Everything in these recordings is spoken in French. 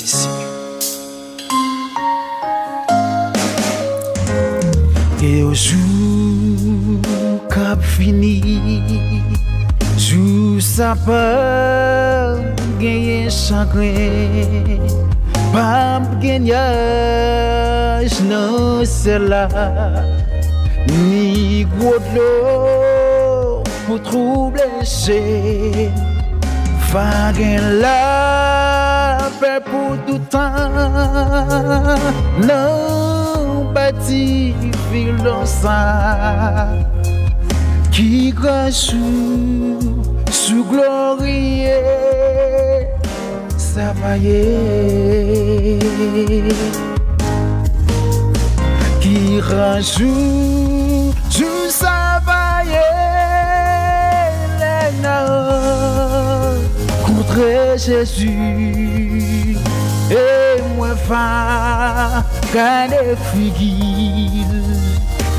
ici. Et au jour qu'a fini, jour ça peut gagner chagrin, pas gagnage non c'est là, ni gros de l'eau pour troubler chez. Fagen la paix pour tout temps, non bâti fil dans ça, qui grâce sous glorieux, ça va y est, qui rajoute sous ça va y est, contre Jésus et moi fa gade figil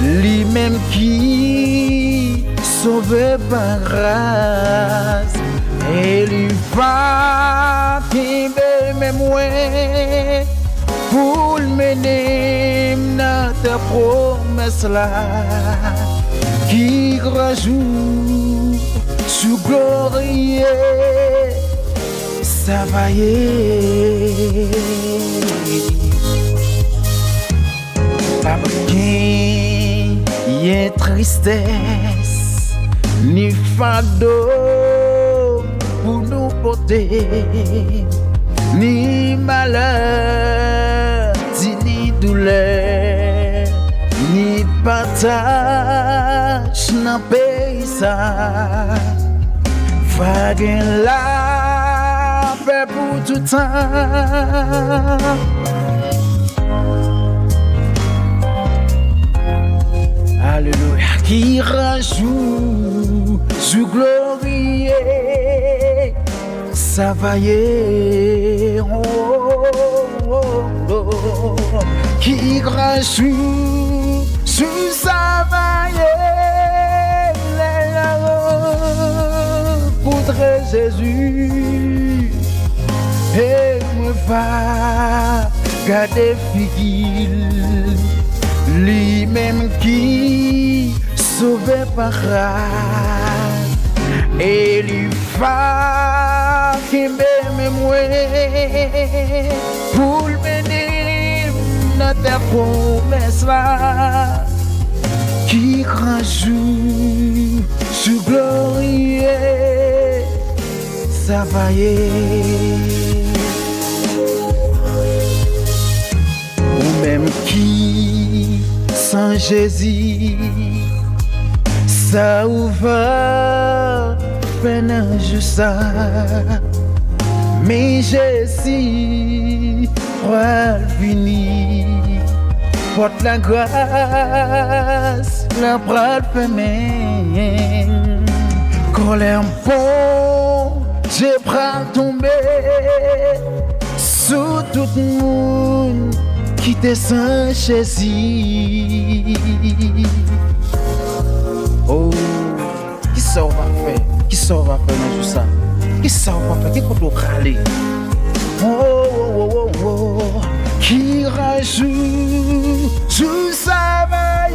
lui-même qui sauve par grâce et lui fa qui même moi pour mener notre promesse là qui rajoute sous glorieux ça va y est. Pas qu'il y ait tristesse ni fardeau pour nous porter, ni malheur, ni douleur, ni partage dans le paysage. Fagen la paix pour tout temps. Alléluia. Qui rajoute sous glorieux, ça va y est. Oh, oh, oh, oh. Qui rajoute sous ça va y est. Jésus et me va garder figil lui-même qui sauve par grâce et lui va qui m'aime moi pour mener notre promesse là qui rajoute sous glorieux ça va y est. Ou même qui sans Jésus ça ouvre peine juste ça mais Jésus va venir porte la grâce la bras fermé quand l'impôt j'ai bras tombé sous tout le monde qui te sans Jésus. Oh, qui ça va faire? Qui ça va faire dans ça? Qui ça va faire? Qui peut râler? Oh, oh, oh, oh, oh. Qui rajoute sous ça va y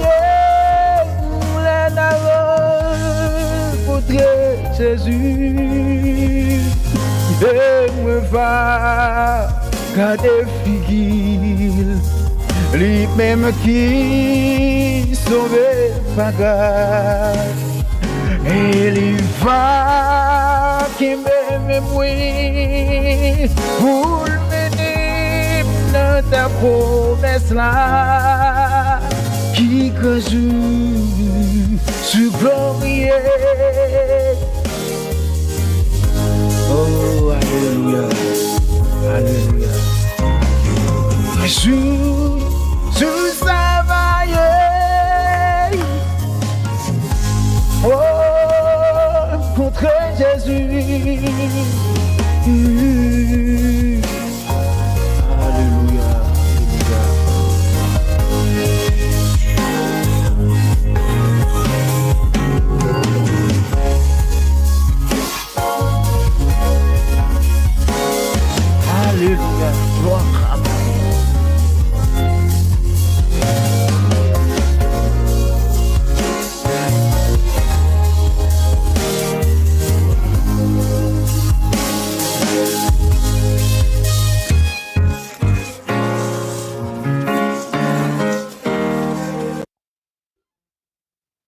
Jésus et me va garder figil lui-même qui sauve ma grâce et lui va qui m'aime moi pour mener dans ta promesse là qui joue sur glorieux. Oh, alléluia, alléluia. Joue, joue ça va y est. Oh, contre Jésus.